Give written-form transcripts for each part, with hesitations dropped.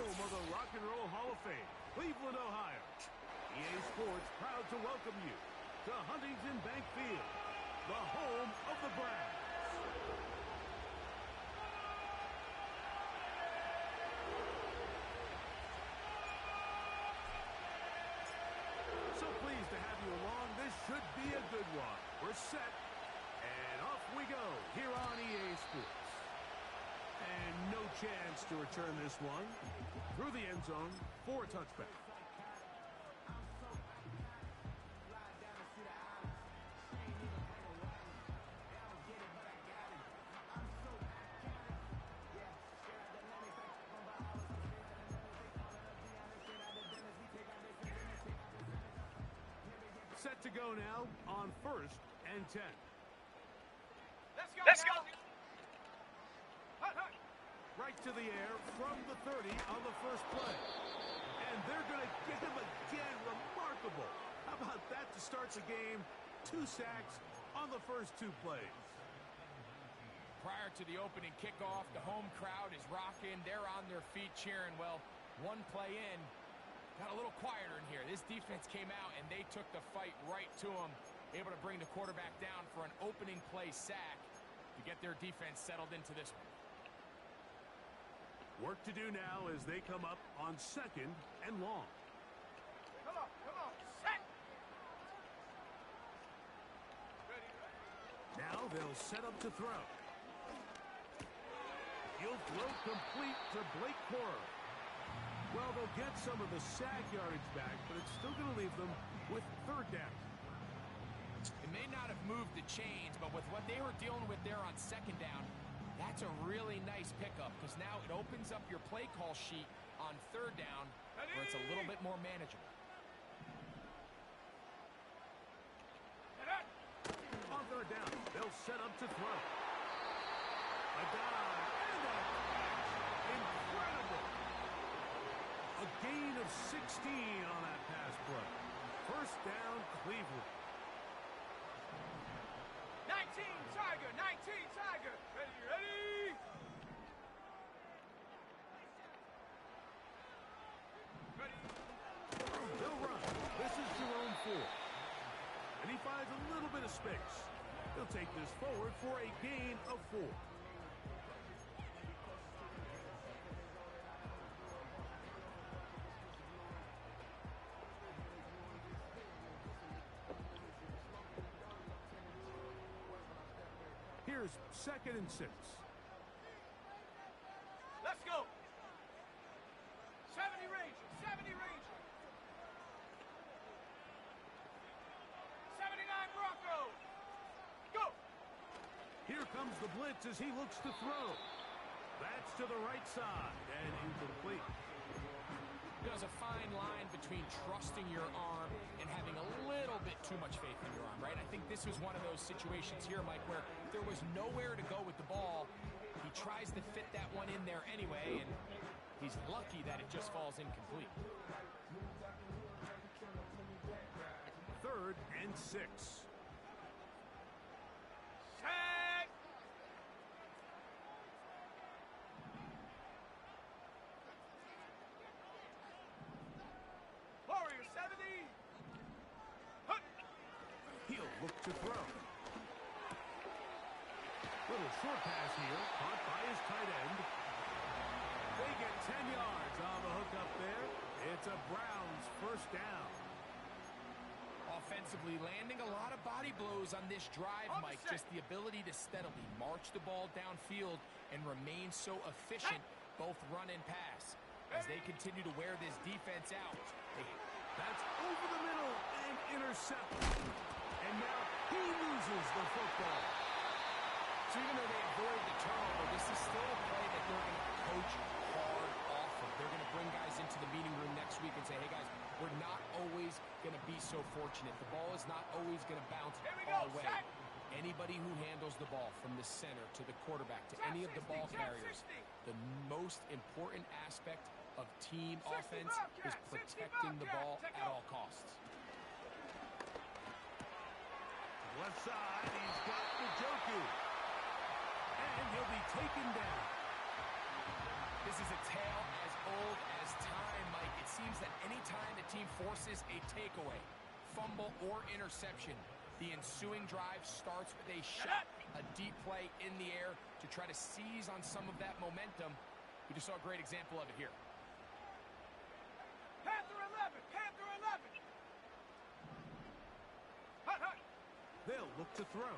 home of the Rock and Roll Hall of Fame, Cleveland, Ohio. EA Sports proud to welcome you to Huntington Bank Field, the home of the Browns. So pleased to have you along. This should be a good one. We're set, and off we go here on EA Sports. And no chance to return this one through the end zone for a touchback. Set to go now on 1st and 10. Let's go. Right to the air from the 30 on the first play. And they're going to get him again. Remarkable. How about that to start the game? 2 sacks on the first 2 plays. Prior to the opening kickoff, the home crowd is rocking. They're on their feet cheering. Well, one play in, got a little quieter in here. This defense came out, and they took the fight right to them, able to bring the quarterback down for an opening play sack to get their defense settled into this one. Work to do now as they come up on 2nd and long. Come on, set! Now they'll set up to throw. He'll throw complete to Blake Corum. Well, they'll get some of the sack yardage back, but it's still going to leave them with 3rd down. It may not have moved the chains, but with what they were dealing with there on 2nd down, that's a really nice pickup because now it opens up your play call sheet on 3rd down where it's a little bit more manageable. On 3rd down, they'll set up to throw. A dive and a catch. Incredible. A gain of 16 on that pass play. 1st down, Cleveland. 19 Tiger. Ready? They'll run. This is Jerome Ford. And he finds a little bit of space. He'll take this forward for a gain of 4. Here's 2nd and 6. Let's go. 70 Ranger. 79 Broncos. Go. Here comes the blitz as he looks to throw. That's to the right side and incomplete. There's a fine line between trusting your arm and having a little bit too much faith in your arm, right? I think this was one of those situations here, Mike, where there was nowhere to go with the ball. He tries to fit that one in there anyway, and he's lucky that it just falls incomplete. 3rd and 6. Tag. Warrior 70. He'll look to throw. Little short pass here, caught by his tight end. They get 10 yards on the hook up there. It's a Browns 1st down. Offensively, landing a lot of body blows on this drive, Mike. Just the ability to steadily march the ball downfield and remain so efficient, both run and pass. As they continue to wear this defense out. That's over the middle and intercepted. And now he loses the football. So even though they avoid the turnover, this is still a play that they're going to coach hard off of. They're going to bring guys into the meeting room next week and say, hey, guys, we're not always going to be so fortunate. The ball is not always going to bounce our way. Anybody who handles the ball from the center to the quarterback to any of the ball carriers, the most important aspect of team offense is protecting the ball at all costs. Left side, he's got the Joku. And he'll be taken down. This is a tale as old as time, Mike. It seems that any time the team forces a takeaway, fumble, or interception, the ensuing drive starts with a shot, a deep play in the air to try to seize on some of that momentum. We just saw a great example of it here. Panther 11! Panther 11! Hut, hut! They'll look to throw.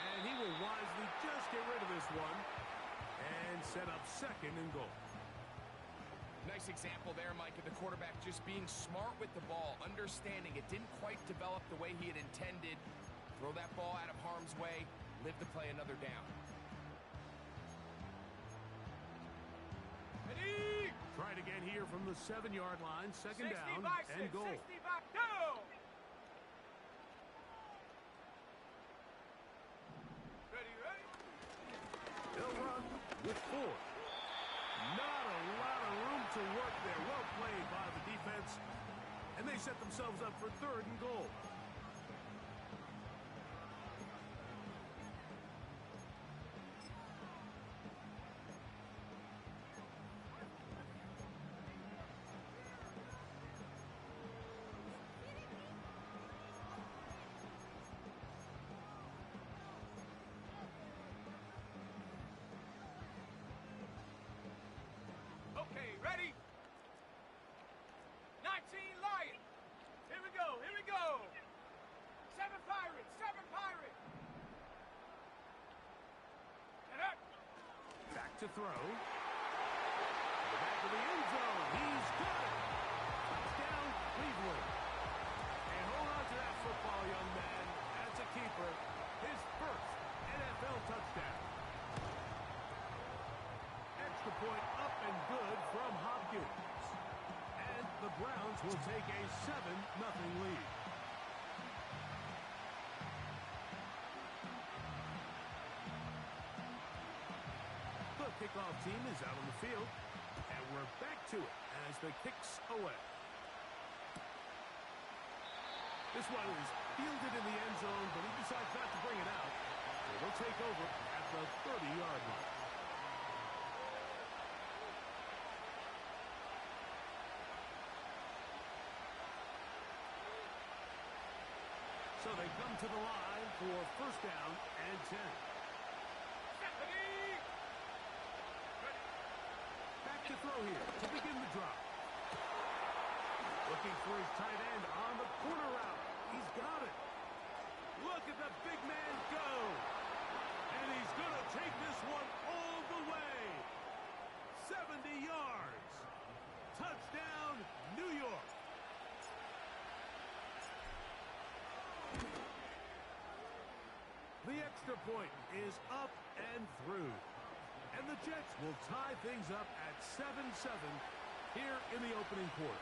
And he will wisely just get rid of this one and set up second and goal. Nice example there, Mike, of the quarterback just being smart with the ball, understanding it didn't quite develop the way he had intended. Throw that ball out of harm's way, live to play another down. Ready? Try it again here from the 7-yard line, second down and goal. 60 back, go! Ready, ready? They'll run with 4. Not a lot of room to work there. Well played by the defense. And they set themselves up for third and goal. Okay, ready? 19 Lions. Here we go, here we go. 7 Pirates, 7 Pirates. And up. Back to throw. To the back of the end zone. He's got it. Touchdown, Cleveland. And hold on to that football, young man. As a keeper, his first NFL touchdown. Extra point up and good from Hopkins. And the Browns will take a 7-0 lead. The kickoff team is out on the field, and we're back to it as the kick's away. This one is fielded in the end zone, but he decides not to bring it out. So they'll take over at the 30-yard line. So they come to the line for first down and 10. Ready? Back to throw here to begin the drive. Looking for his tight end on the corner route. He's got it. Look at the big man go. And he's going to take this one all the way. 70 yards. Touchdown, New York. The extra point is up and through. And the Jets will tie things up at 7-7 here in the opening quarter.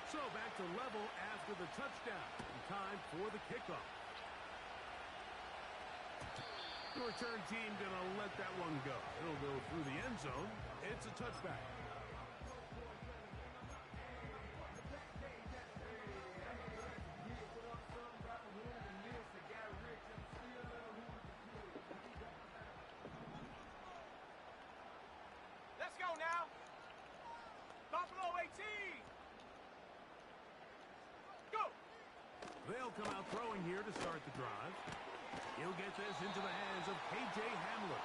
So back to level after the touchdown. Time for the kickoff. The return team gonna let that one go. It'll go through the end zone. It's a touchback. Let's go now. Buffalo 18. Go. They'll come out throwing here to start the drive. He'll get this into the hands of K.J. Hamler.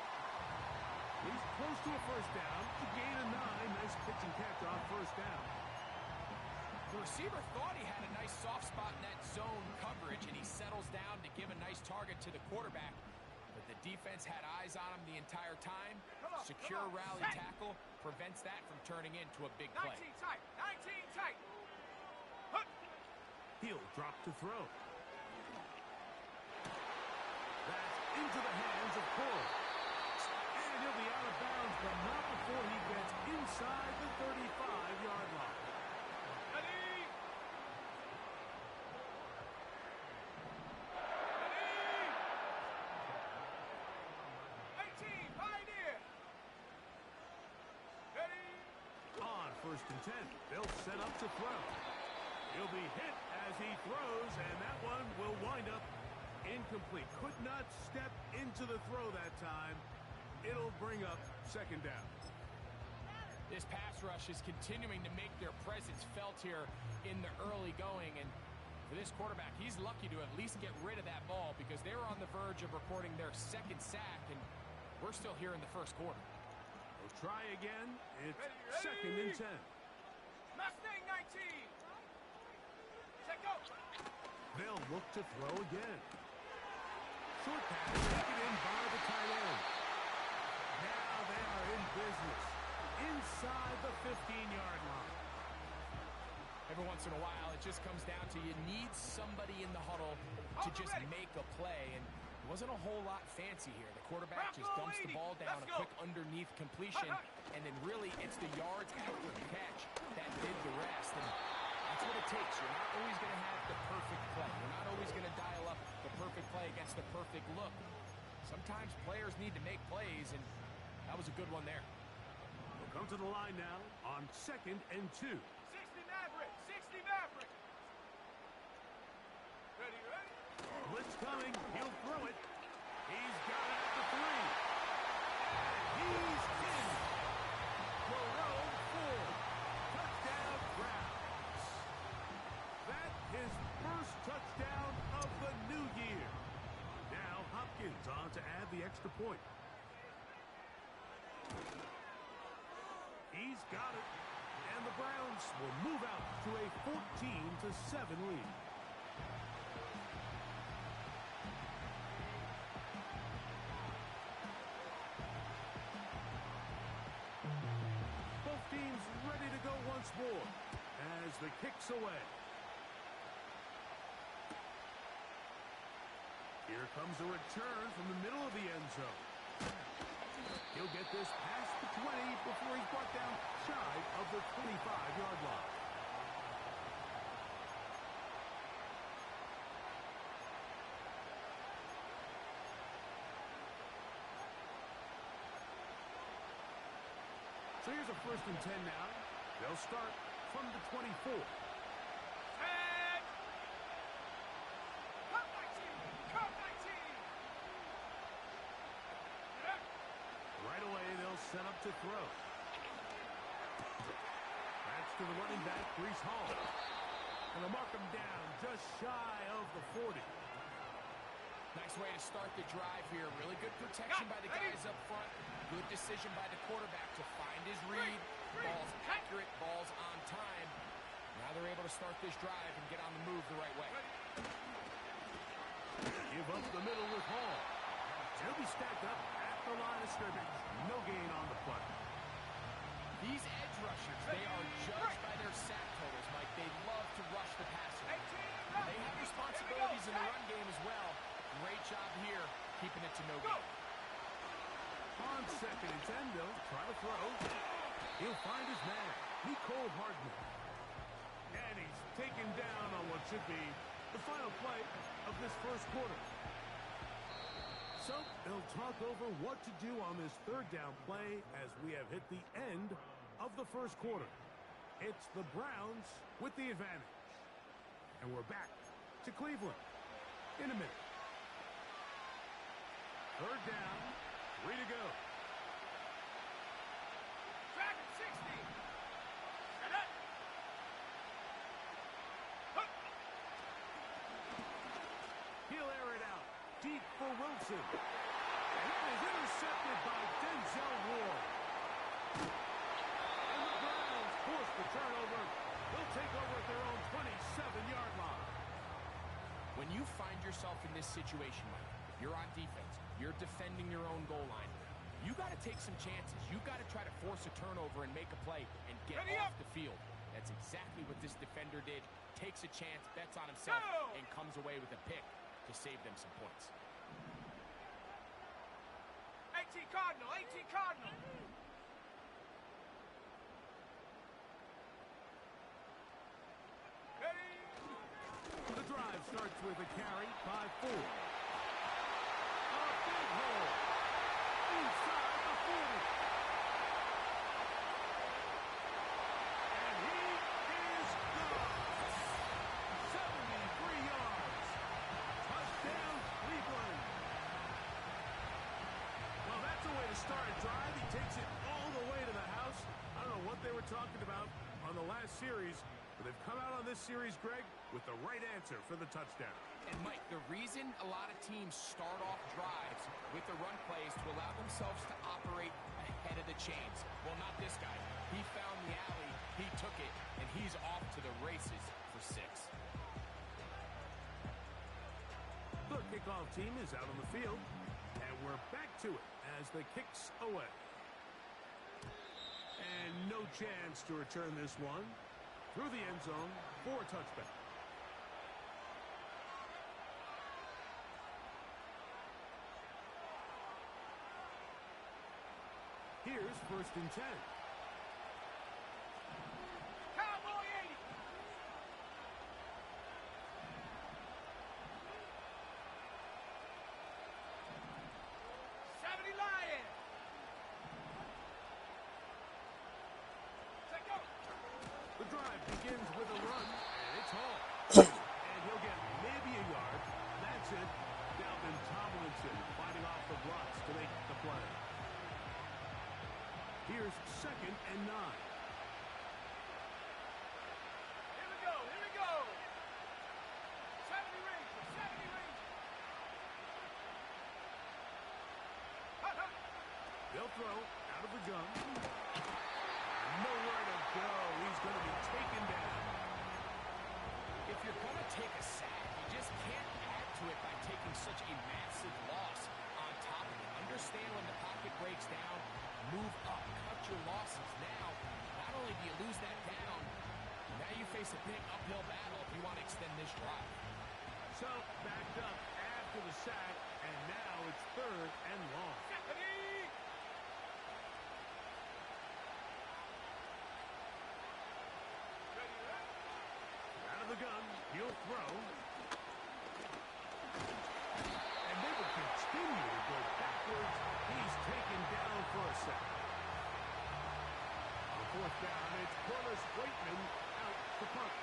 He's close to a first down. A gain of 9. Nice pitch and catch off first down. The receiver thought he had a nice soft spot in that zone coverage, and he settles down to give a nice target to the quarterback. But the defense had eyes on him the entire time. Secure rally tackle prevents that from turning into a big play. 19 tight. 19 tight. Hook. He'll drop to throw. That's into the hands of Cole. And he'll be out of bounds, but not before he gets inside the 35-yard line. Ready. Ready. 18 Pioneer. Ready. On first and 10, they'll set up to throw. He'll be hit as he throws, and that one will wind up Incomplete. Could not step into the throw that time. It'll bring up second down. This pass rush is continuing to make their presence felt here in the early going. And for this quarterback, he's lucky to at least get rid of that ball because they were on the verge of recording their second sack, and we're still here in the first quarter. We'll try again. It's ready. 2nd and 10. Mustang 19. Set go. They'll look to throw again. Short pass taken in by the tight end. Now they are in business inside the 15-yard line. Every once in a while, it just comes down to you need somebody in the huddle to just make a play, and it wasn't a whole lot fancy here. The quarterback just dumps the ball down, a quick underneath completion, and then really it's the yards after the catch that did the rest. And that's what it takes. You're not always going to have the perfect play. You're not always going to dial up the perfect play against the perfect look. Sometimes players need to make plays, and that was a good one there. We'll come to the line now on 2nd and 2. 60 Maverick. 60 Maverick. Ready, ready. Blitz coming. He'll throw it. He's got it at the 3. And he's in. Moreau 4. Touchdown Browns. That his first touchdown of the new year. Now Hopkins on to add the extra point. He's got it. And the Browns will move out to a 14-7 lead. Both teams ready to go once more as the kick's away. Here comes a return from the middle of the end zone. He'll get this past the 20 before he's brought down shy of the 25-yard line. So here's a 1st and 10 now. They'll start from the 24. 10. Cut 19. Cut 19. Right away, they'll set up to throw. That's to the running back, Breece Hall. And they'll mark him down just shy of the 40. Nice way to start the drive here. Really good protection by the guys up front. Good decision by the quarterback to find his read. Ball's accurate, ball's on time. Now they're able to start this drive and get on the move the right way. Give up the middle with Hall. He'll be stacked up at the line of scrimmage. No gain on the play. These edge rushers, they are judged by their sack totals, Mike. They love to rush the passer. They have responsibilities in the run game as well. Great job here, keeping it to no gain. On 2nd and 10, they'll try to throw. He'll find his man, Nicole Hardman. And he's taken down on what should be the final play of this first quarter. So they'll talk over what to do on this 3rd down play as we have hit the end of the first quarter. It's the Browns with the advantage. And we're back to Cleveland in a minute. 3rd down, 3 to go. Dragon 60. Set up. He'll air it out deep for Wilson. And that is intercepted by Denzel Ward. And the Browns force the turnover. They'll take over at their own 27-yard line. When you find yourself in this situation, Mike, you're on defense, you're defending your own goal line, you got to take some chances. You got to try to force a turnover and make a play and get off the field. That's exactly what this defender did. Takes a chance, bets on himself, and comes away with a pick to save them some points. 18 Cardinal. 18 Cardinal. Ready. The drive starts with a carry by Ford. A big hole. Inside the 40. And he is gone. 73 yards. Touchdown talking about on the last series, but they've come out on this series, Greg, with the right answer for the touchdown. And, Mike, the reason a lot of teams start off drives with the run plays to allow themselves to operate ahead of the chains. Well, not this guy. He found the alley, he took it, and he's off to the races for 6. The kickoff team is out on the field, and we're back to it as the kick's away. And no chance to return this one through the end zone for a touchback. Here's 1st and 10. Cowboy 80. Lion. Set go. The drive begins with a run, and it's Hall. And he'll get maybe a yard. That's it. Dalvin Tomlinson fighting off the blocks to make the play. Here's 2nd and 9. Here we go. Here we go. 70 Rangers. 70 Rangers. Hut, hut. They'll throw out of the gun. Nowhere to go. He's going to be taken down. If you're going to take a sack, you just can't add to it by taking such a massive loss on top of it. Understand when the pocket breaks down, move up, cut your losses. Now, not only do you lose that down, now you face a big uphill battle if you want to extend this drive. So, backed up after the sack, and now it's 3rd and long. Stephanie. Ready, ready. Out of the gun, he'll throw. And they will continue to go backwards. He's taken down for a sack. On 4th down, it's Corliss Waitman out to punt,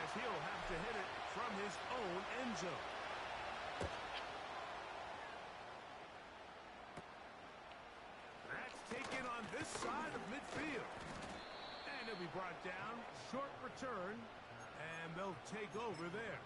as he'll have to hit it from his own end zone. That's taken on this side of midfield. And he'll be brought down, short return, and they'll take over there.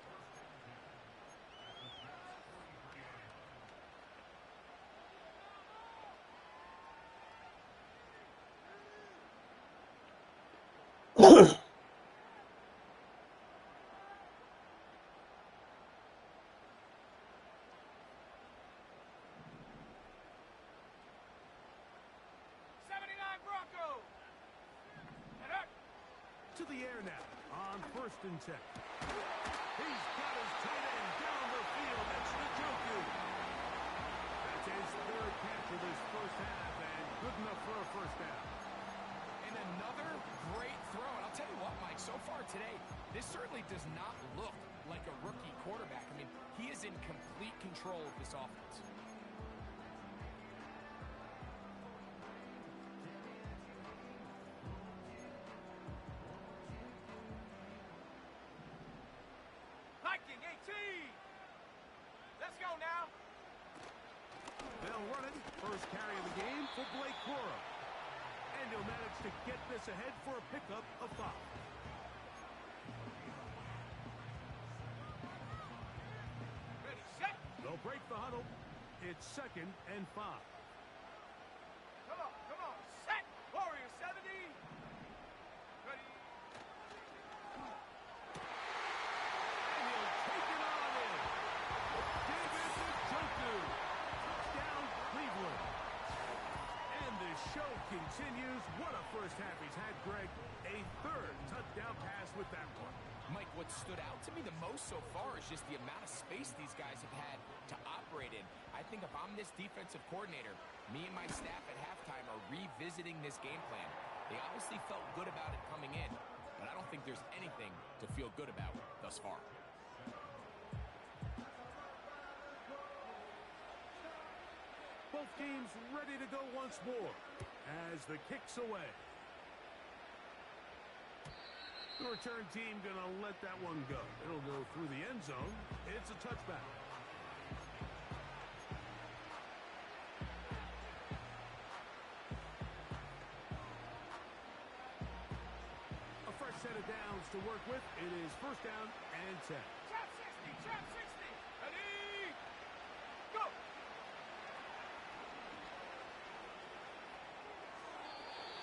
To the air now on 1st and 10. He's got his tight end down the field. That's Njoku. That's his 3rd catch of this first half, and good enough for a 1st down. And another great throw. And I'll tell you what, Mike, so far today, this certainly does not look like a rookie quarterback. I mean, he is in complete control of this offense. Viking 18. Let's go now. They'll run it. First carry of the game for Blake Corum. And he'll manage to get this ahead for a pickup of 5. Ready, set. They'll break the huddle. It's 2nd and 5. Come on, set. Warrior 70. Ready. And he'll take it on in. David Njoku. Touchdown, Cleveland. And the show continues. What a first half he's had, Greg. A 3rd touchdown pass with that one. Mike, what stood out to me the most so far is just the amount of space these guys have had to operate in. I think if I'm this defensive coordinator, me and my staff at halftime are revisiting this game plan. They obviously felt good about it coming in, but I don't think there's anything to feel good about thus far. Both teams ready to go once more as the kick's away. The return team going to let that one go. It'll go through the end zone. It's a touchback. set of downs to work with. It is first down and 10. Trap 60, trap 60. Ready? Go.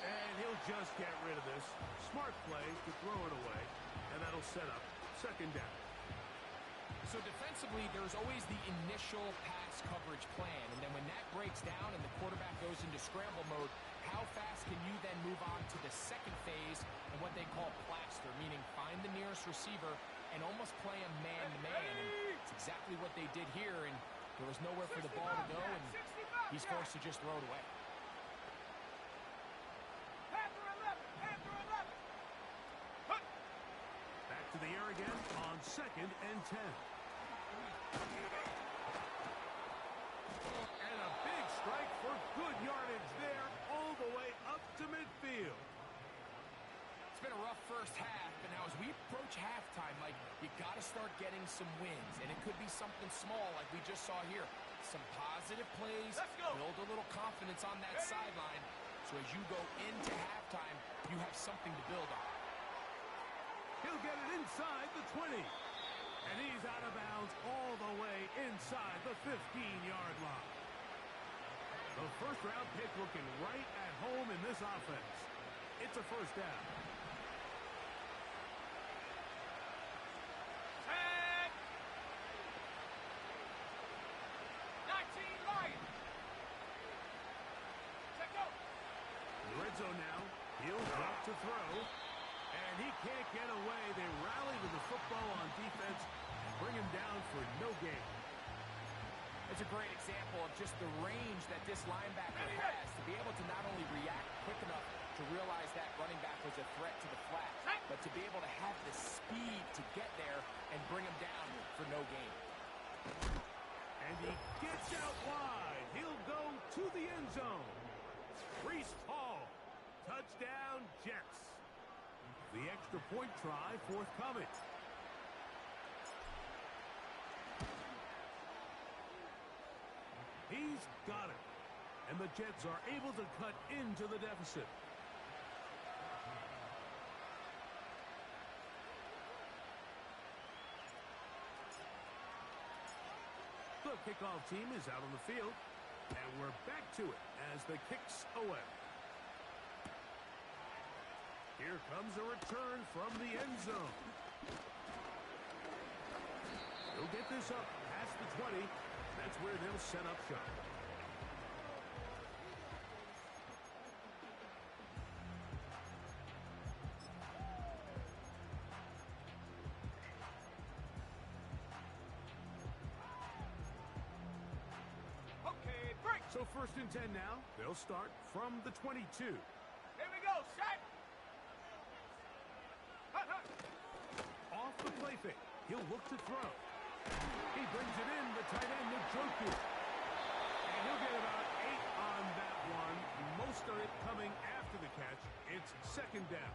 And he'll just get rid of this. Smart play to throw it away, and that'll set up second down. So defensively, there's always the initial pass coverage plan, and then when that breaks down and the quarterback goes into scramble mode, how fast can you then move on to the second phase and what they call plaster, meaning find the nearest receiver and almost play him man-to-man. And it's exactly what they did here, and there was nowhere for the ball to go, and he's forced to just throw it away. Panther 11, Panther 11. Hut. Back to the air again on second and 10. And a big strike for good yardage there, all the way up to midfield. It's been a rough first half, but now as we approach halftime, like, you got to start getting some wins, and it could be something small like we just saw here. Some positive plays, Let's go. build a little confidence on that sideline, so as you go into halftime, you have something to build on. He'll get it inside the 20. And he's out of bounds all the way inside the 15-yard line. The first-round pick looking right at home in this offense. It's a first down. 10. 19 Lions. Check go. Red zone now. He'll drop to throw. And he can't get away. They rally with the football on defense and bring him down for no gain. It's a great example of just the range that this linebacker has to be able to not only react quick enough to realize that running back was a threat to the flat, but to be able to have the speed to get there and bring him down for no gain. And he gets out wide. He'll go to the end zone. Breece Hall. Touchdown, Jets. The extra point try forthcoming. He's got it. And the Jets are able to cut into the deficit. The kickoff team is out on the field. And we're back to it as the kick's away. Here comes a return from the end zone. He'll get this up past the 20. That's where they'll set up shop. Okay, break. So first and 10 now. They'll start from the 22. Here we go. Set. Hut, hut. Off the play fake. He'll look to throw. He brings it in, the tight end, MikeJo. And he'll get about 8 on that one. Most of it coming after the catch. It's second down.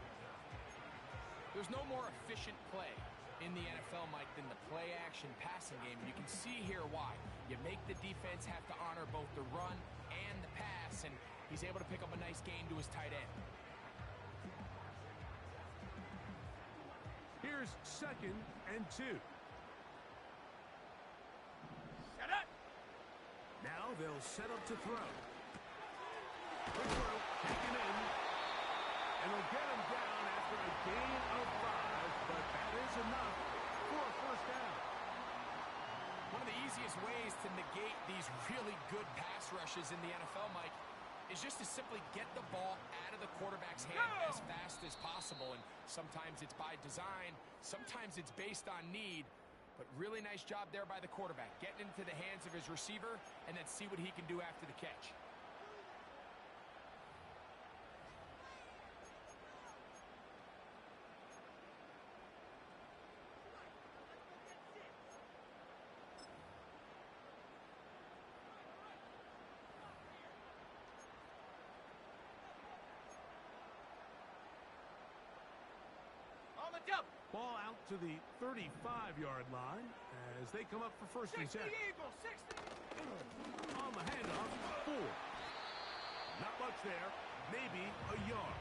There's no more efficient play in the NFL, Mike, than the play-action passing game. And you can see here why. You make the defense have to honor both the run and the pass, and he's able to pick up a nice gain to his tight end. Here's second and 2. Set up. Now they'll set up to throw. Quick throw, taken in. And they'll get him down after a gain of 5, but that is enough for a first down. One of the easiest ways to negate these really good pass rushes in the NFL, Mike, is just to simply get the ball out of the quarterback's hand as fast as possible. And sometimes it's by design, sometimes it's based on need. But really nice job there by the quarterback, getting into the hands of his receiver and then see what he can do after the catch. On the jump. Ball out to the 35-yard line as they come up for first and 60 10. Eagles. 60. On the handoff, 4. Not much there, maybe a yard.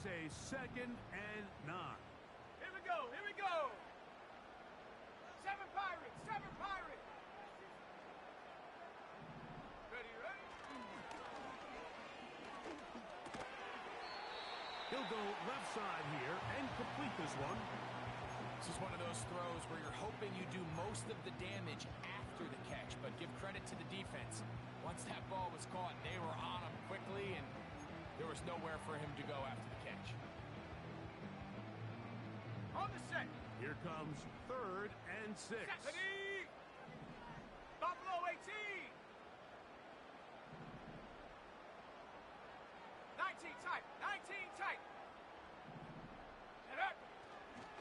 Here's a 2nd and 9. Here we go. Here we go. 7 Pirates. 7 Pirates. Ready, ready. He'll go left side here and complete this one. This is one of those throws where you're hoping you do most of the damage after the catch, but give credit to the defense. Once that ball was caught, they were on him quickly, and there was nowhere for him to go after the catch. On the set. Here comes 3rd and 6. Ready. Buffalo 18. 19 tight. 19 tight. Get up.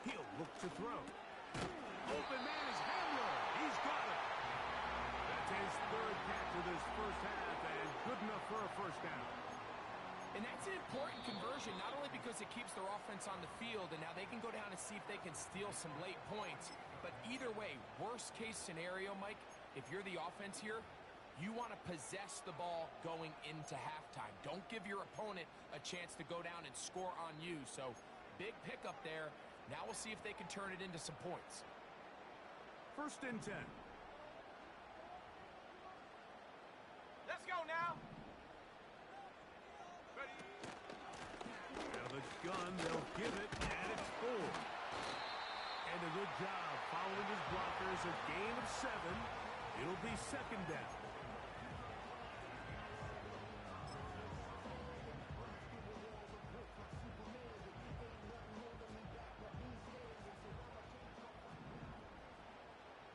He'll look to throw. Open man is Hamler. He's got it. That's his 3rd catch of this first half, and good enough for a first down. And that's an important conversion, not only because it keeps their offense on the field, and now they can go down and see if they can steal some late points. But either way, worst case scenario, Mike, if you're the offense here, you want to possess the ball going into halftime. Don't give your opponent a chance to go down and score on you. So big pickup there. Now we'll see if they can turn it into some points. 1st and 10. Let's go now. Ready. Out of the gun, they'll give it, and it's full. And a good job following his blockers. A gain of 7. It'll be 2nd down.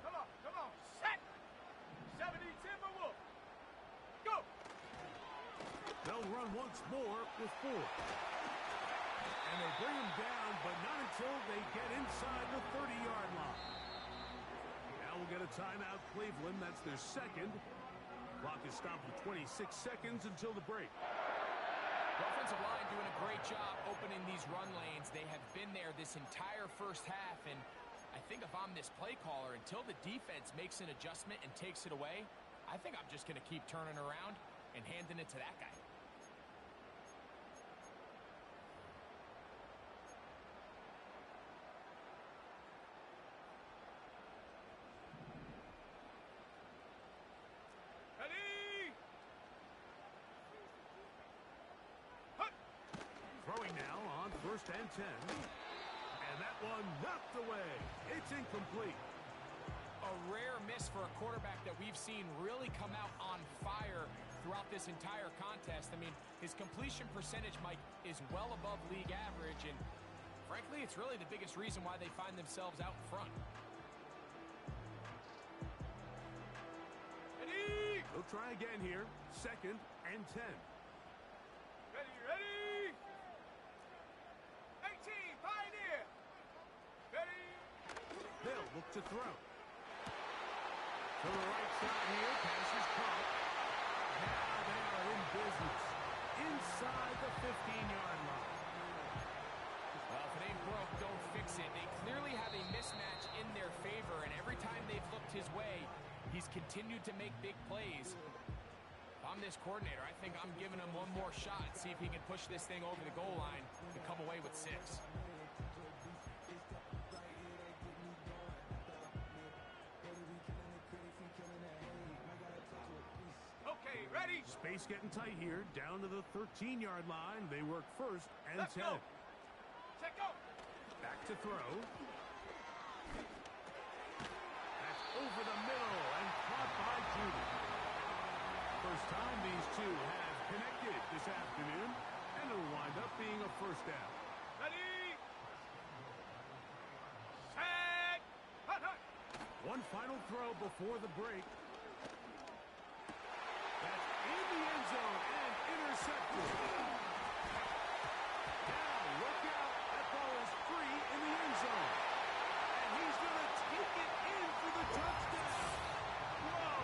Come on. Set. 70 Timberwolves. Go. They'll run once more with 4. And they bring him down, but not until they get inside the 30-yard line. Now we'll get a timeout, Cleveland. That's their 2nd. Clock is stopped at 26 seconds until the break. The offensive line doing a great job opening these run lanes. They have been there this entire first half, and I think if I'm this play caller, until the defense makes an adjustment and takes it away, I think I'm just going to keep turning around and handing it to that guy. Ready. Throwing now on 1st and 10. And that one knocked away. It's incomplete. A rare miss for a quarterback that we've seen really come out on fire throughout this entire contest. I mean, his completion percentage, Mike, is well above league average, and frankly, it's really the biggest reason why they find themselves out in front. Ready. They'll try again here. 2nd and 10. Ready. 18 Pioneer. Ready. They'll look to throw. To the right side here. Pass is caught. Now they are in business. Inside the 15-yard line. Well, if it ain't broke, don't fix it. They clearly have a mismatch in their favor, and every time they've looked his way, he's continued to make big plays. If I'm this coordinator, I think I'm giving him one more shot, see if he can push this thing over the goal line and come away with 6. Okay, ready. Space getting tight here. Down to the 13-yard line. They work 1st and Let's 10. go. Check go. Back to throw. That's over the middle and caught by Judy. First time these two have connected this afternoon, and it'll wind up being a first down. Ready. Set. Hut. One final throw before the break. That's in the end zone and intercepted. Now look out. That ball is free in the end zone. And he's going to take it in for the touchdown. Whoa.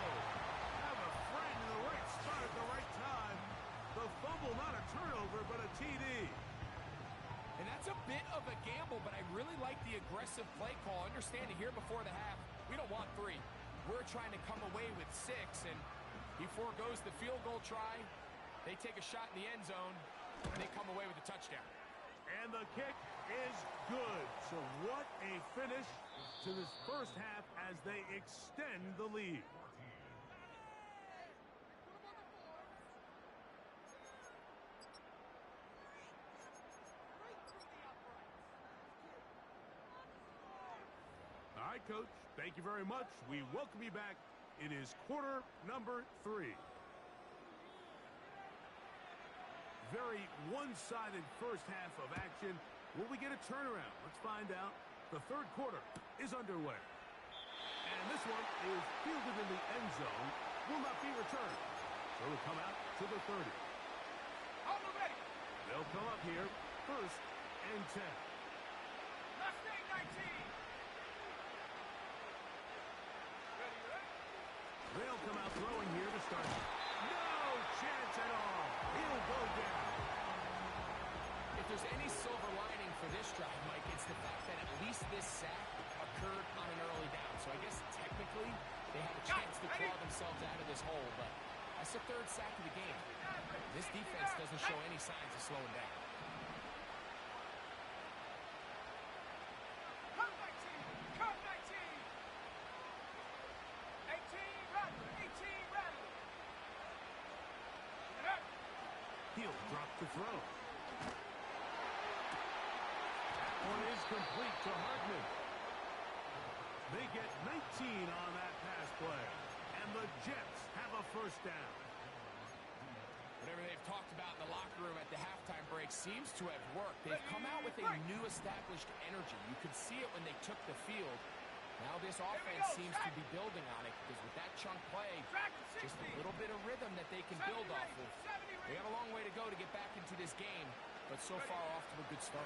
Have a friend in the right spot at the right time. The fumble, not a turnover, but a TD. And that's a bit of a gamble, but I really like the aggressive play call. Understanding here before the half, we don't want 3. We're trying to come away with 6, and he foregoes the field goal try. They take a shot in the end zone, and they come away with a touchdown. And the kick is good. So what a finish to this first half as they extend the lead. All right, Coach. Thank you very much. We welcome you back. It is quarter number 3. Very one-sided first half of action. Will we get a turnaround? Let's find out. The third quarter is underway. And this one is fielded in the end zone. Will not be returned. So it'll come out to the 30. Ready. They'll come up here. First and 10. Last name 19. Ready. They'll come out throwing here to start. No chance at all. He'll go down. If there's any silver lining for this drive, Mike, it's the fact that at least this sack occurred on an early down. So I guess technically they have a chance to claw themselves out of this hole, but that's the 3rd sack of the game. This defense doesn't show any signs of slowing down. Come 19. Come 19. 18 Rattler. 18 Rattler. He'll drop the throw. That one is complete to Hartman. They get 19 on that pass play. And the Jets have a first down. Whatever they've talked about in the locker room at the halftime break seems to have worked. They've come out with a new established energy. You could see it when they took the field. Now this offense seems to be building on it because with that chunk play, just a little bit of rhythm that they can build off of. They have a long way to go to get back into this game, but so far off to a good start.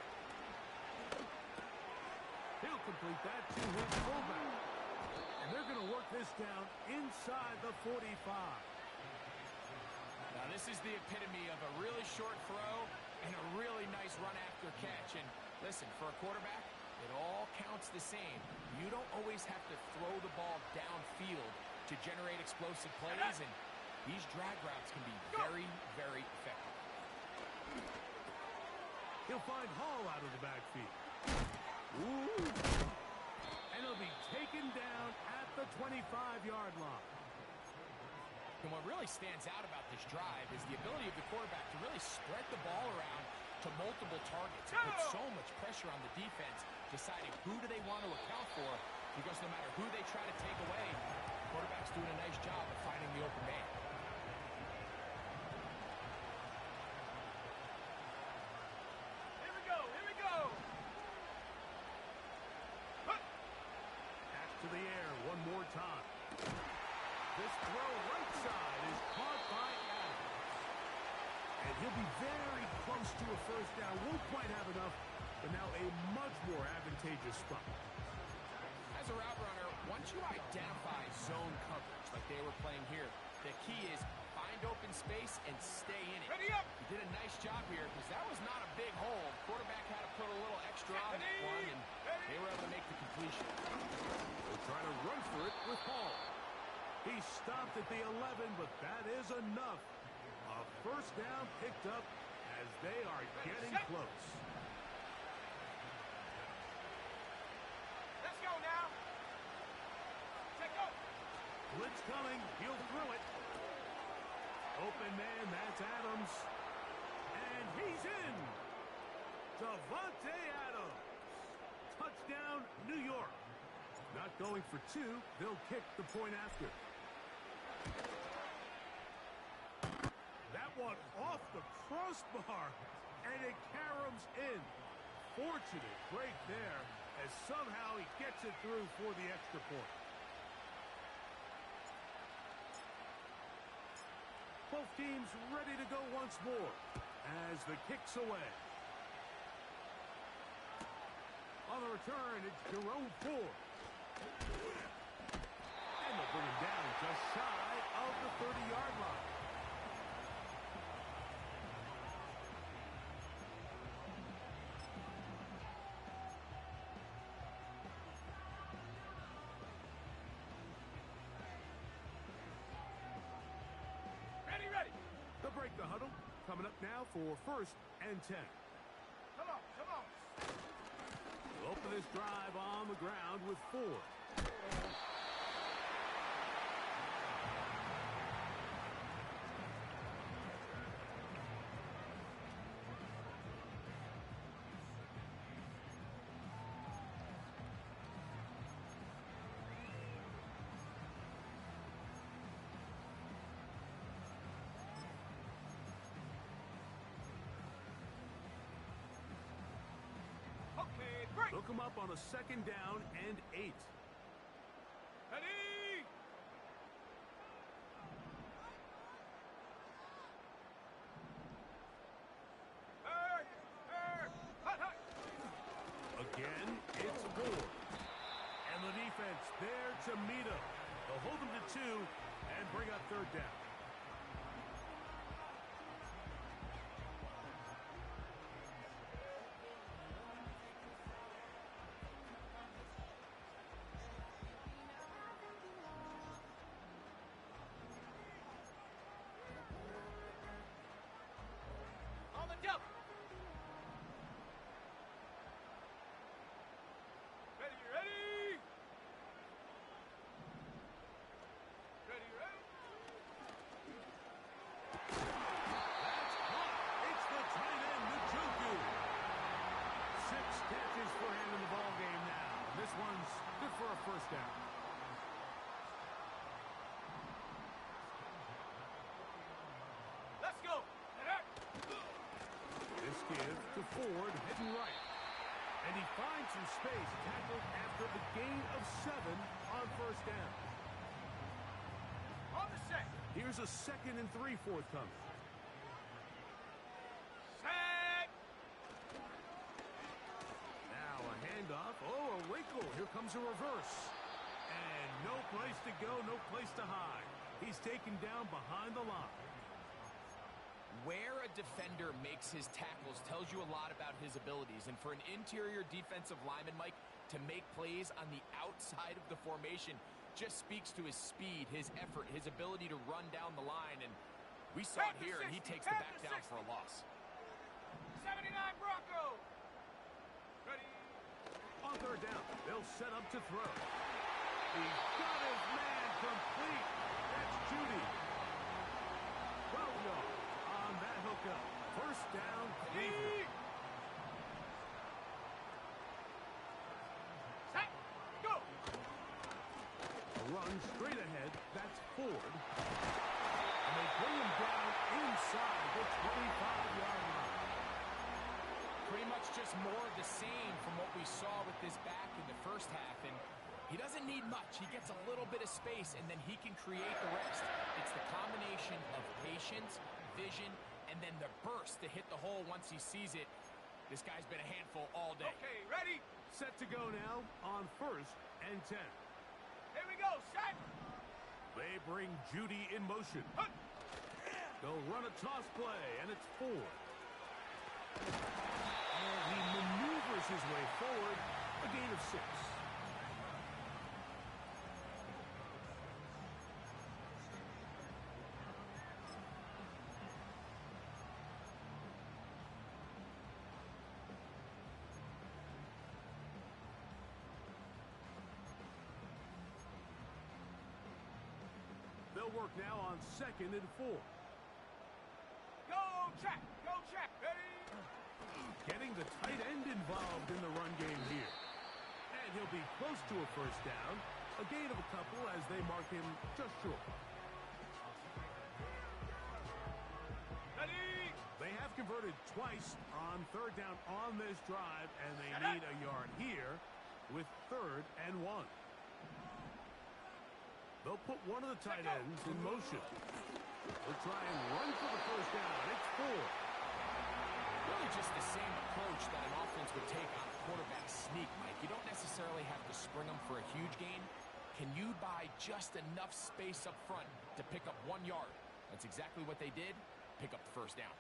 He'll complete that to his fullback. And they're going to work this down inside the 45. Now this is the epitome of a really short throw and a really nice run after catch. And listen, for a quarterback, it all counts the same. You don't always have to throw the ball downfield to generate explosive plays, and these drag routes can be very, very effective. He'll find Hall out of the backfield. Ooh. And he'll be taken down at the 25-yard line. And what really stands out about this drive is the ability of the quarterback to really spread the ball around to multiple targets. It puts so much pressure on the defense, deciding who do they want to account for, because no matter who they try to take away, the quarterback's doing a nice job of finding the open man. Here we go. Here we go. Pass to the air one more time. This throw right side is caught by Adams. And he'll be very close to a first down. Won't quite have enough, but now a much more advantageous spot. As a route runner, once you identify zone coverage like they were playing here, the key is find open space and stay in it. Ready up. He did a nice job here because that was not a big hole. Quarterback had to put a little extra on that one, and they were able to make the completion. They'll try to run for it with Hall. He stopped at the 11, but that is enough. A first down picked up as they are getting close. Let's go now. Check go. Blitz coming. He'll throw it. Open man, that's Adams. And he's in. Davante Adams. Touchdown, New York. Not going for 2. They'll kick the point after. That one off the crossbar, and it caroms in. Fortunate break there, as somehow he gets it through for the extra point. Both teams ready to go once more as the kick's away. On the return, it's Jerome Ford. And they'll bring him down just shy of the 30-yard line. Ready. They'll break the huddle. Coming up now for first and 10. Come on. Open this drive on the ground with Ford. Okay, break. Look him up on a 2nd down and 8. Ready? Hut, hut. Again, it's Ford. And the defense there to meet him. They'll hold him to 2 and bring up 3rd down. On the double. Ready, ready? Ready, ready? That's caught. It's the tight end, Njoku. 6 catches for him in the ballgame now. This one's good for a 1st down. Let's go. This give to Ford, heading right. And he finds some space, tackled after a gain of 7 on 1st down. On the set. Here's a 2nd and 3 forthcoming. Set. Now a handoff. Oh, a wrinkle. Here comes a reverse. And no place to go, no place to hide. He's taken down behind the line. Where a defender makes his tackles tells you a lot about his abilities. And for an interior defensive lineman, Mike, to make plays on the outside of the formation just speaks to his speed, his effort, his ability to run down the line. And we saw it here, and he takes the back down for a loss. 79 Bronco. Ready? On 3rd down, they'll set up to throw. He's got his man complete. That's Judy. 12 yards on that hookup. 1st down, Cleveland. Set. Go. Run straight ahead. That's Ford. And they bring him down inside the 25-yard line. Pretty much just more of the same from what we saw with this back in the 1st half. And he doesn't need much. He gets a little bit of space, and then he can create the rest. It's the combination of patience, vision, and then the burst to hit the hole once he sees it. This guy's been a handful all day. Okay, ready? Set to go now on 1st and 10. Here we go. Set. They bring Judy in motion. Hut. They'll run a toss play, and it's Ford. And he maneuvers his way forward, a gain of 6. They'll work now on 2nd and 4. Go check. Go check. Ready? Getting the tight end involved in the run game here. And he'll be close to a 1st down. A gain of a couple as they mark him just short. Ready? They have converted twice on 3rd down on this drive, and they need a yard here with 3rd and 1. They'll put one of the tight ends in motion. They'll try and run for the 1st down. It's Ford. Really just the same approach that an offense would take on a quarterback sneak, Mike. You don't necessarily have to spring them for a huge gain. Can you buy just enough space up front to pick up 1 yard? That's exactly what they did. Pick up the 1st down.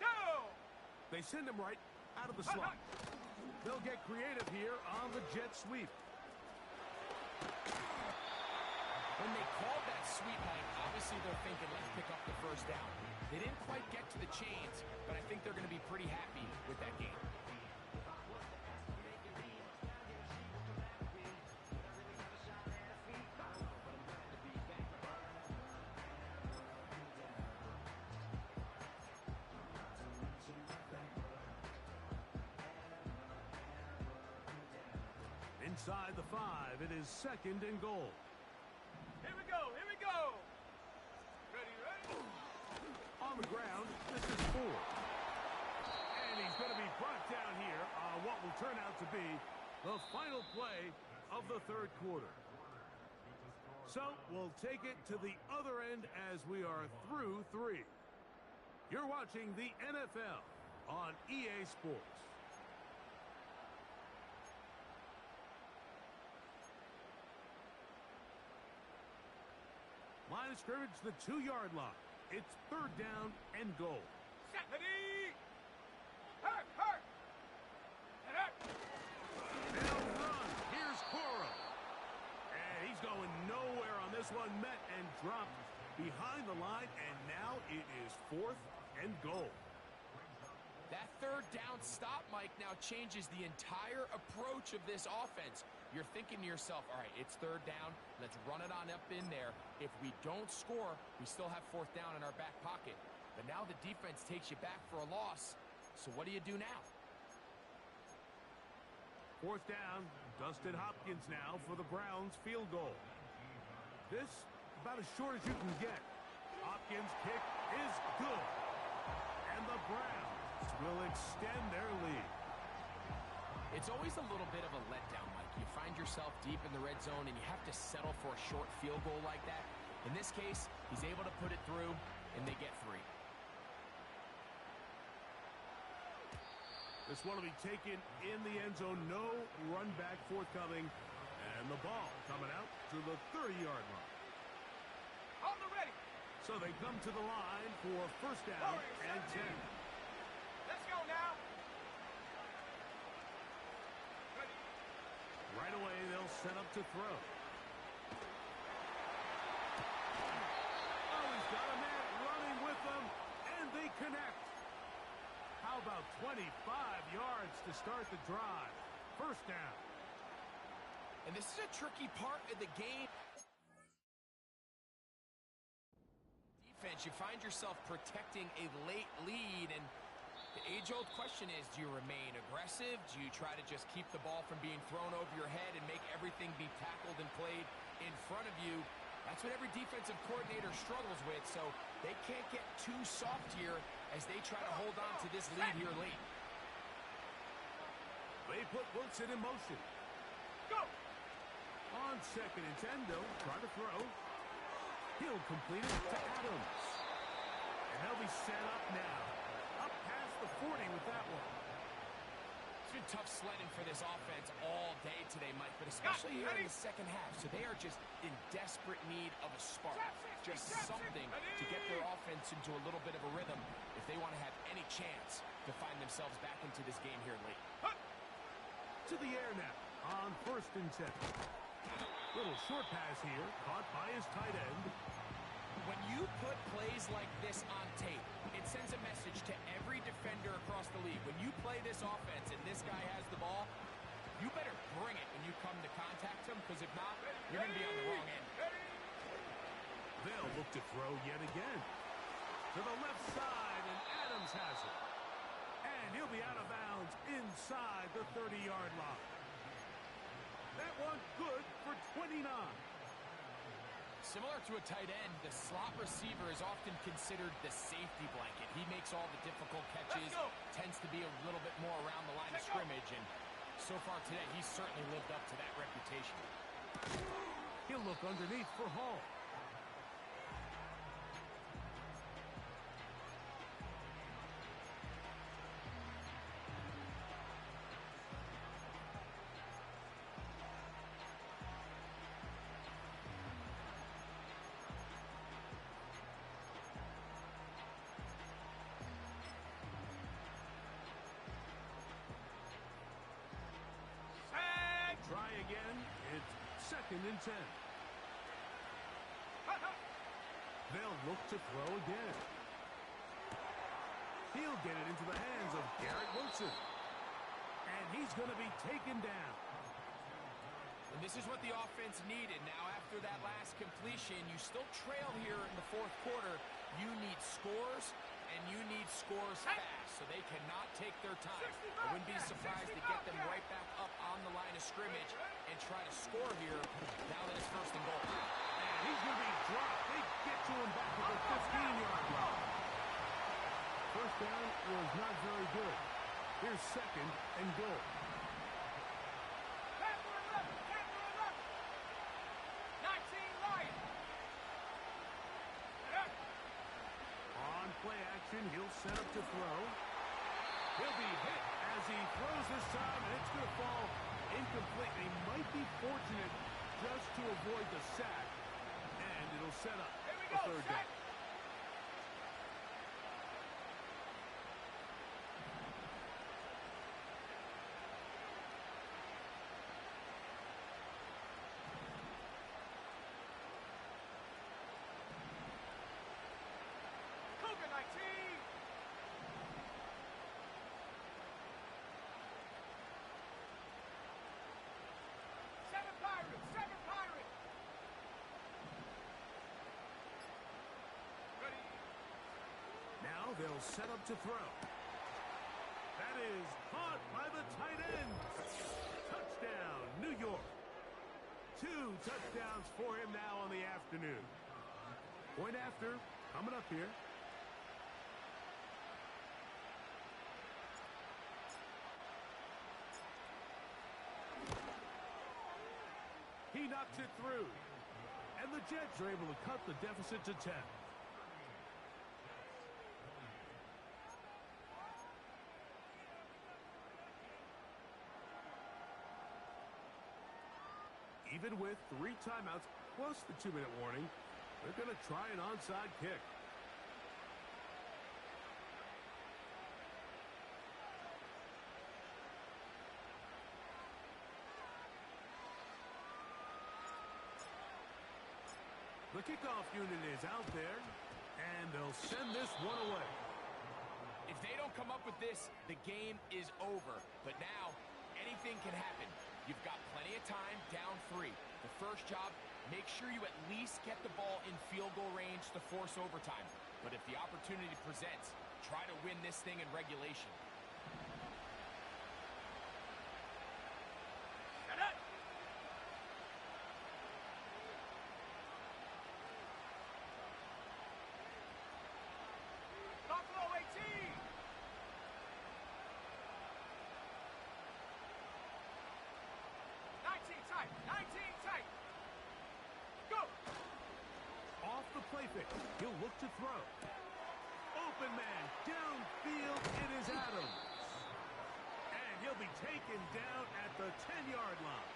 Go. They send him right out of the slot. They'll get creative here on the jet sweep. When they called that sweep, Mike, obviously they're thinking, let's pick up the 1st down. They didn't quite get to the chains, but I think they're going to be pretty happy with that game. Inside the 5, it is 2nd and goal. Here we go, here we go. Ready, ready? On the ground, this is 4. And he's going to be brought down here on what will turn out to be the final play of the 3rd quarter. So we'll take it to the other end as we are through 3. You're watching the NFL on EA Sports. Line of scrimmage, the 2-yard line. It's 3rd down and goal. Set, ready. Hurt, hurt. And hurt. They'll run. Here's Cora. And he's going nowhere on this one. Met and dropped behind the line. And now it is 4th and goal. That 3rd down stop, Mike, now changes the entire approach of this offense. You're thinking to yourself, all right, it's 3rd down. Let's run it on up in there. If we don't score, we still have 4th down in our back pocket. But now the defense takes you back for a loss. So what do you do now? 4th down. Dustin Hopkins now for the Browns field goal. This about as short as you can get. Hopkins' kick is good. And the Browns will extend their lead. It's always a little bit of a letdown, Mike. You find yourself deep in the red zone and you have to settle for a short field goal like that. In this case, he's able to put it through and they get 3. This one will be taken in the end zone. No run back forthcoming. And the ball coming out to the 30-yard line. On the ready. So they come to the line for 1st down and 10. Let's go now. Ready. Right away, they'll set up to throw. Oh, he's got a man running with them, and they connect. How about 25 yards to start the drive? 1st down. And this is a tricky part of the game. Defense, you find yourself protecting a late lead, and the age-old question is, do you remain aggressive? Do you try to just keep the ball from being thrown over your head and make everything be tackled and played in front of you? That's what every defensive coordinator struggles with, so they can't get too soft here as they try to hold on to this lead here late. They put Wilson in motion. Go! On 2nd and 10, they'll try to throw. He'll complete it to Adams. And they'll be set up now. Up past the 40 with that one. It's been tough sledding for this offense all day today, Mike, but especially here in the second half. So they are just in desperate need of a spark. Just something to get their offense into a little bit of a rhythm if they want to have any chance to find themselves back into this game here late. To the air now on 1st and 10. Little short pass here, caught by his tight end. When you put plays like this on tape, it sends a message to every defender across the league. When you play this offense and this guy has the ball, you better bring it when you come to contact him, because if not, you're going to be on the wrong end. They'll look to throw yet again. To the left side, and Adams has it. And he'll be out of bounds inside the 30-yard line. That one good for 29. Similar to a tight end, the slot receiver is often considered the safety blanket. He makes all the difficult catches, tends to be a little bit more around the line of scrimmage, and so far today, he's certainly lived up to that reputation. He'll look underneath for Hall. Try again. It's 2nd and 10. They'll look to throw again. He'll get it into the hands of Garrett Wilson. And he's going to be taken down. And this is what the offense needed. Now, after that last completion, you still trail here in the 4th quarter. You need scores and you need scores fast, so they cannot take their time. I wouldn't be surprised to get them right back up on the line of scrimmage and try to score here now that it's first and goal. And he's going to be dropped. They get to him back at the 15-yard line. First down was not very good. Here's second and goal. Play action, he'll set up to throw. He'll be hit as he throws this time, and it's going to fall incomplete. He might be fortunate just to avoid the sack, and it'll set up a third down. They'll set up to throw. That is caught by the tight end. Touchdown, New York. 2 touchdowns for him now on the afternoon. Point after, coming up here. He knocks it through. And the Jets are able to cut the deficit to 10. Even with 3 timeouts plus the 2-minute warning, they're going to try an onside kick. The kickoff unit is out there, and they'll send this one away. If they don't come up with this, the game is over. But now, anything can happen. You've got plenty of time, down 3. The first job, make sure you at least get the ball in field goal range to force overtime. But if the opportunity presents, try to win this thing in regulation. He'll look to throw. Open man, downfield, it is Adams. And he'll be taken down at the 10-yard line.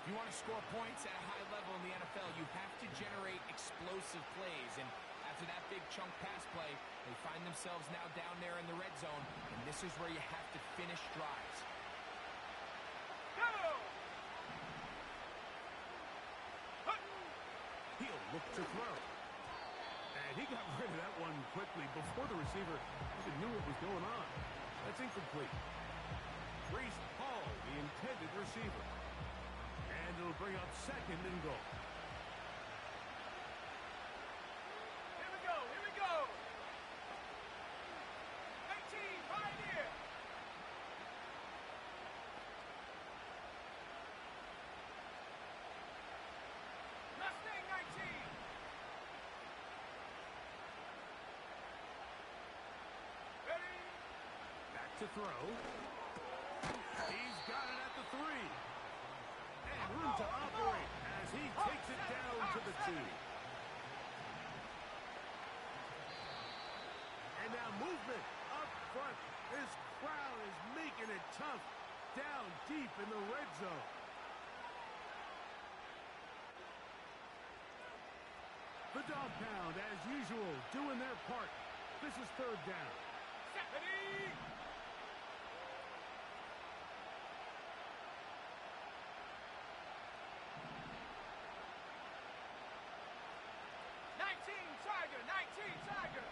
If you want to score points at a high level in the NFL, you have to generate explosive plays. And after that big chunk pass play, they find themselves now down there in the red zone. And this is where you have to finish drives. He'll look to throw. And he got rid of that one quickly before the receiver even knew what was going on. That's incomplete. Reese Hall, the intended receiver. And it'll bring up second and goal. Here we go, here we go. 18, Pioneer. Mustang 19. Ready? Back to throw. He's got it at the 3. And room to operate as he takes it down to the 2. And now movement up front. This crowd is making it tough down deep in the red zone. The dog pound, as usual, doing their part. This is third down. Stephanie! Tiger, 19 Tiger.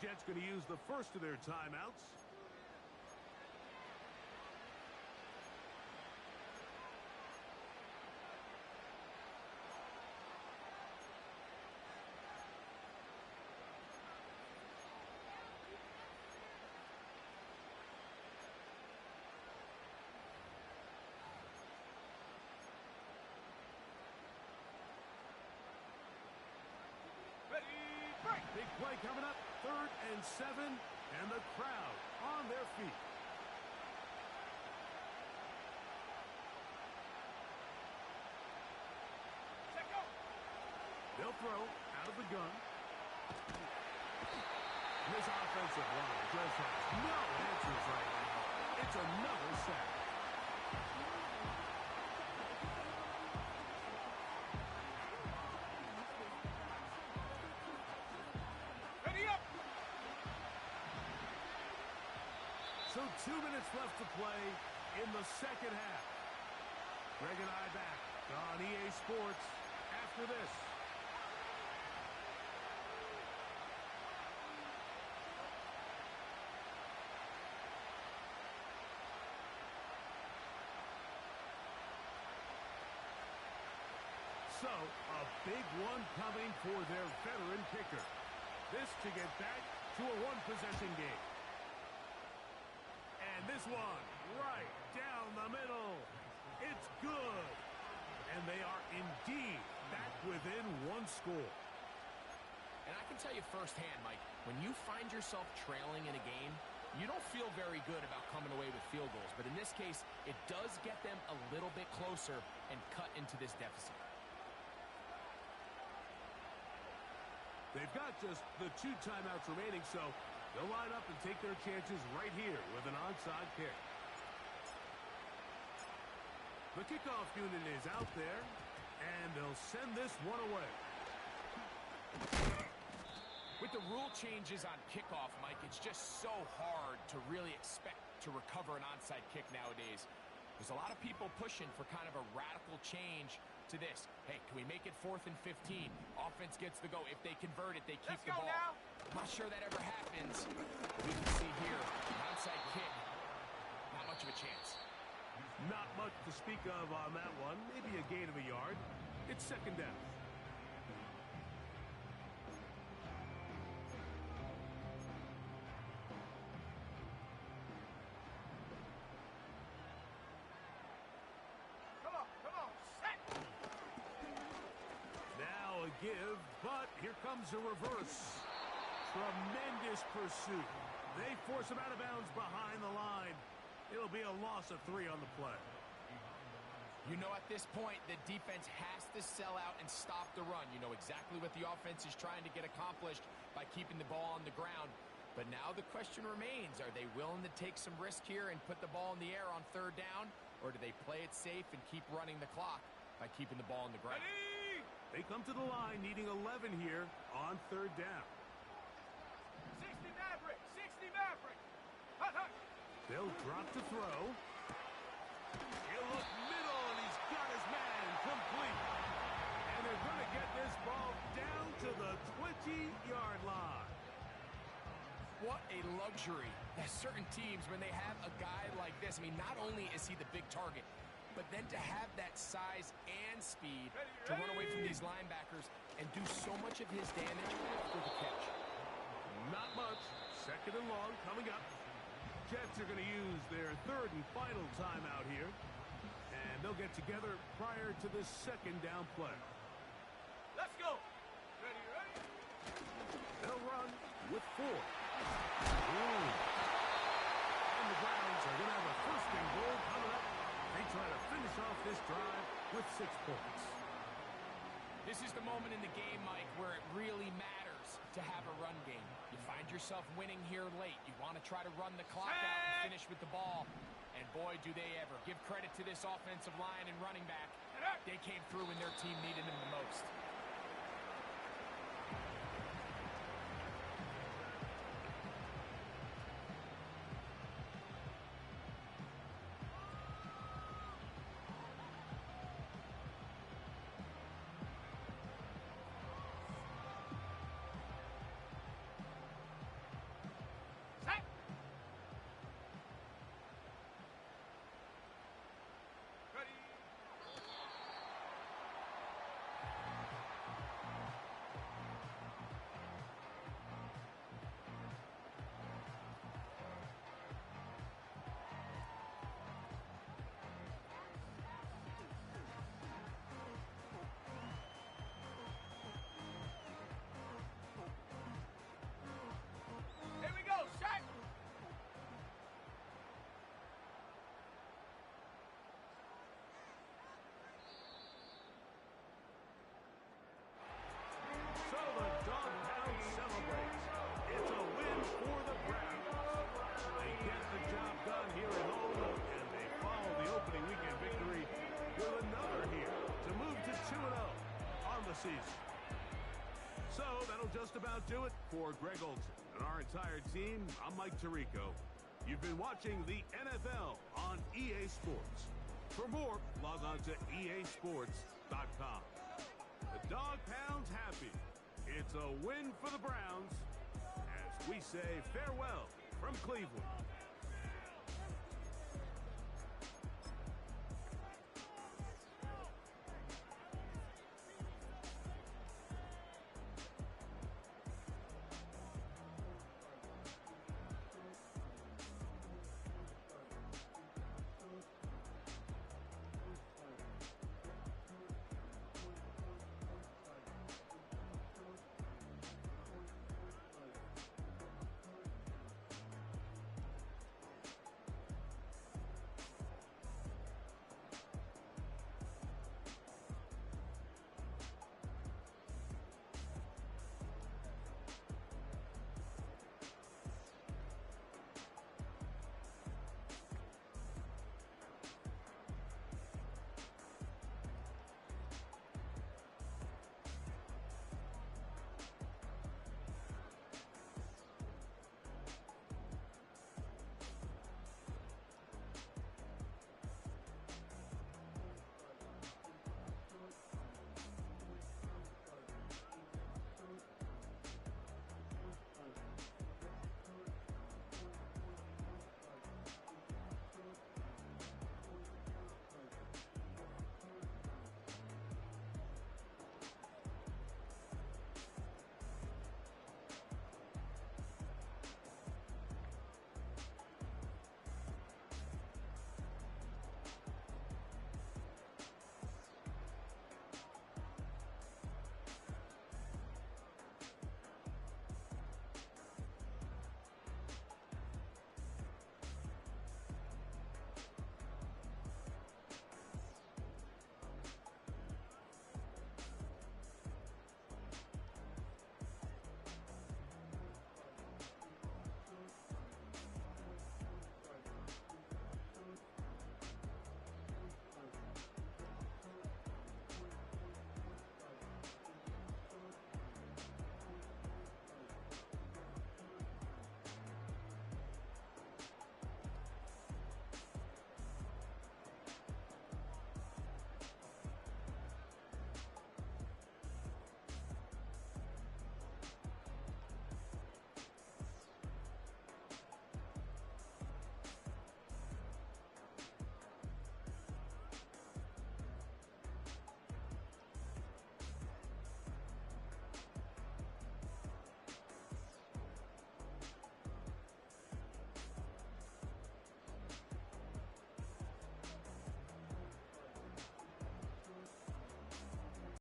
Jets going to use the first of their timeouts. Big play coming up, 3rd and 7, and the crowd on their feet. They'll throw out of the gun. This offensive line just has no answers right now. It's another sack. So 2 minutes left to play in the second half. Greg and I back on EA Sports after this. So, a big one coming for their veteran kicker. This to get back to a one-possession game. And this one, right down the middle. It's good. And they are indeed back within one score. And I can tell you firsthand, Mike, when you find yourself trailing in a game, you don't feel very good about coming away with field goals. But in this case, it does get them a little bit closer and cut into this deficit. They've got just the 2 timeouts remaining, so they'll line up and take their chances right here with an onside kick. The kickoff unit is out there, and they'll send this one away. With the rule changes on kickoff, Mike, it's just so hard to really expect to recover an onside kick nowadays. There's a lot of people pushing for kind of a radical change to this. Hey, can we make it 4th and 15? Offense gets the go. If they convert it, they keep the ball. Now. I'm not sure that ever happens. We can see here, an onside kick, not much of a chance. Not much to speak of on that one. Maybe a gain of a yard. It's second down. Give, but here comes a reverse. Tremendous pursuit. They force him out of bounds behind the line. It'll be a loss of 3 on the play. You know, at this point, the defense has to sell out and stop the run. You know exactly what the offense is trying to get accomplished by keeping the ball on the ground. But now the question remains, are they willing to take some risk here and put the ball in the air on 3rd down? Or do they play it safe and keep running the clock by keeping the ball on the ground? They come to the line needing 11 here on 3rd down. 60 Maverick! 60 Maverick! Hut, hut. They'll drop to throw. He'll look middle, and he's got his man complete. And they're going to get this ball down to the 20-yard line. What a luxury that certain teams, when they have a guy like this, I mean, not only is he the big target, but then to have that size and speed to run away from these linebackers and do so much of his damage after the catch. Not much. 2nd and long coming up. Jets are going to use their 3rd and final timeout here. And they'll get together prior to this 2nd down play. Let's go. Ready, ready. They'll run with 4. Ooh. And the Browns are going to have a 1st and goal coming up. They try to finish off this drive with 6 points. This is the moment in the game, Mike, where it really matters to have a run game. You find yourself winning here late. You want to try to run the clock out and finish with the ball. And boy, do they ever. Give credit to this offensive line and running back. They came through when their team needed them the most. season. So that'll just about do it for Greg Olson and our entire team. I'm Mike Tirico. You've been watching the NFL on EA Sports. For more, log on to easports.com. The dog pound's happy. It's a win for the Browns as we say farewell from Cleveland.